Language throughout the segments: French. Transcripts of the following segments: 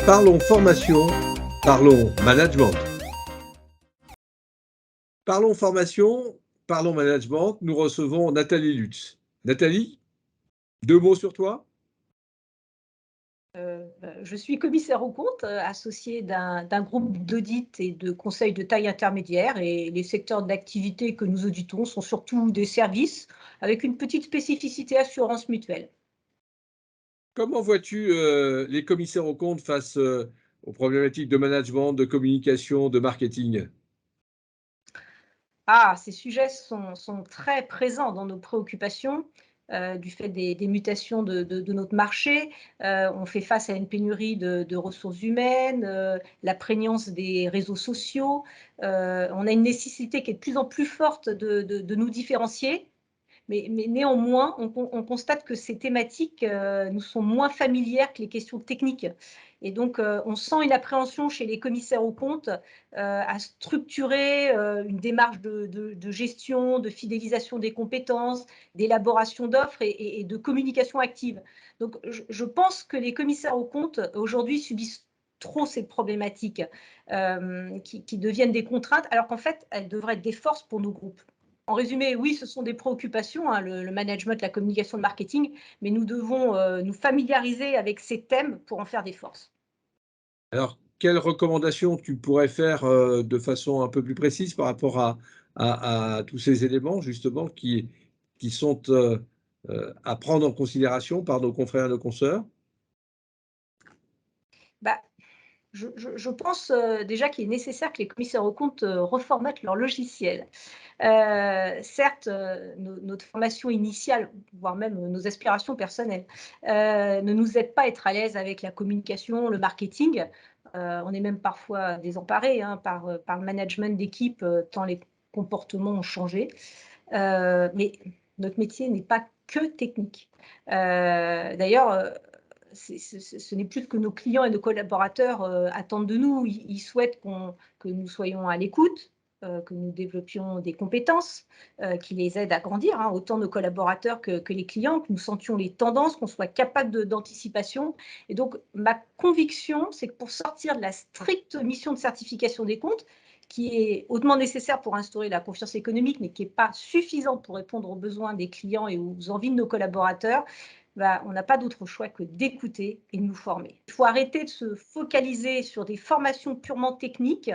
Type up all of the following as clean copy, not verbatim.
Parlons formation, parlons management. Parlons formation, parlons management, nous recevons Nathalie Lutz. Nathalie, 2 mots sur toi? Je suis commissaire aux comptes, associée d'un groupe d'audit et de conseil de taille intermédiaire, et les secteurs d'activité que nous auditons sont surtout des services avec une petite spécificité assurance mutuelle. Comment vois-tu, les commissaires aux comptes face, aux problématiques de management, de communication, de marketing? Ces sujets sont très présents dans nos préoccupations, du fait des mutations de notre marché. On fait face à une pénurie de ressources humaines, la prégnance des réseaux sociaux. On a une nécessité qui est de plus en plus forte de nous différencier. Mais néanmoins, on constate que ces thématiques nous sont moins familières que les questions techniques. Et donc, on sent une appréhension chez les commissaires aux comptes à structurer une démarche de gestion, de fidélisation des compétences, d'élaboration d'offres et de communication active. Donc, je pense que les commissaires aux comptes, aujourd'hui, subissent trop ces problématiques qui deviennent des contraintes, alors qu'en fait, elles devraient être des forces pour nos groupes. En résumé, oui, ce sont des préoccupations, hein, le management, la communication, le marketing, mais nous devons nous familiariser avec ces thèmes pour en faire des forces. Alors, quelles recommandations tu pourrais faire, de façon un peu plus précise par rapport à tous ces éléments justement qui sont, à prendre en considération par nos confrères et nos consoeurs? Bah, je pense déjà qu'il est nécessaire que les commissaires aux comptes reformatent leur logiciel. Certes, notre formation initiale, voire même nos aspirations personnelles, ne nous aident pas à être à l'aise avec la communication, le marketing. On est même parfois désemparés, hein, par le management d'équipe, tant les comportements ont changé. Mais notre métier n'est pas que technique. D'ailleurs, ce n'est plus ce que nos clients et nos collaborateurs attendent de nous. Ils souhaitent que nous soyons à l'écoute, que nous développions des compétences qui les aident à grandir, hein, autant nos collaborateurs que les clients, que nous sentions les tendances, qu'on soit capable d'anticipation. Et donc, ma conviction, c'est que pour sortir de la stricte mission de certification des comptes, qui est hautement nécessaire pour instaurer la confiance économique, mais qui n'est pas suffisante pour répondre aux besoins des clients et aux envies de nos collaborateurs, on n'a pas d'autre choix que d'écouter et de nous former. Il faut arrêter de se focaliser sur des formations purement techniques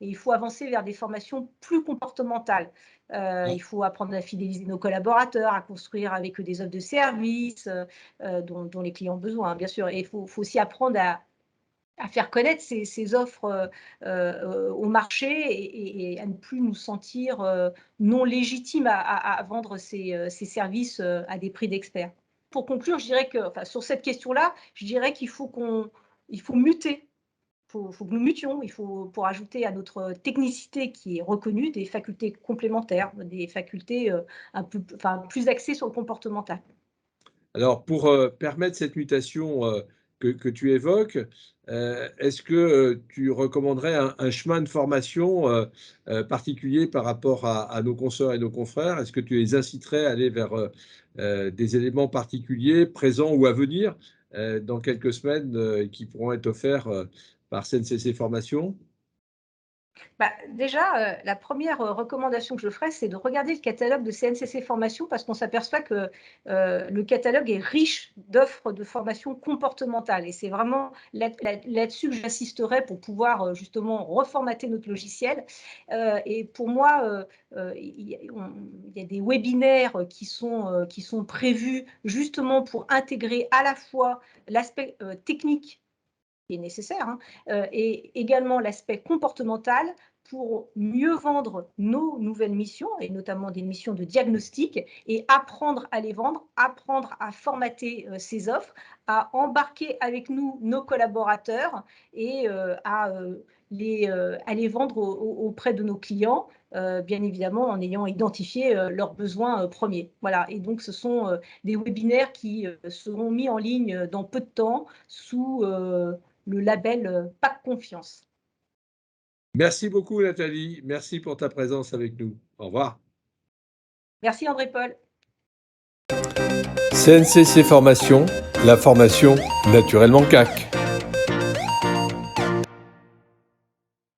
et il faut avancer vers des formations plus comportementales. Il faut apprendre à fidéliser nos collaborateurs, à construire avec eux des offres de services dont les clients ont besoin, hein, bien sûr. Et il faut aussi apprendre à faire connaître ces offres au marché et à ne plus nous sentir non légitimes à vendre ces services à des prix d'experts. Pour conclure, je dirais que, enfin, sur cette question-là, je dirais qu'il faut muter. Faut que nous mutions. Il faut, pour ajouter à notre technicité qui est reconnue, des facultés complémentaires, des facultés plus axées sur le comportemental. Alors pour, permettre cette mutation, que tu évoques, est-ce que, tu recommanderais un chemin de formation, particulier par rapport à nos consoeurs et nos confrères? Est-ce que tu les inciterais à aller vers, des éléments particuliers, présents ou à venir, dans quelques semaines, qui pourront être offerts, par CNCC Formation? Déjà, la première recommandation que je ferais, c'est de regarder le catalogue de CNCC Formation parce qu'on s'aperçoit que, le catalogue est riche d'offres de formation comportementale et c'est vraiment là-dessus que j'insisterais pour pouvoir, justement reformater notre logiciel. Et pour moi, il y a des webinaires qui sont prévus justement pour intégrer à la fois l'aspect, technique qui est nécessaire, hein, et également l'aspect comportemental pour mieux vendre nos nouvelles missions et notamment des missions de diagnostic et apprendre à les vendre, apprendre à formater ces offres, à embarquer avec nous nos collaborateurs et à les vendre auprès de nos clients, bien évidemment en ayant identifié leurs besoins premiers. Voilà, et donc ce sont des webinaires qui seront mis en ligne dans peu de temps sous le label PAC Confiance. Merci beaucoup Nathalie, merci pour ta présence avec nous. Au revoir. Merci André-Paul. CNCC Formation, la formation naturellement CAC.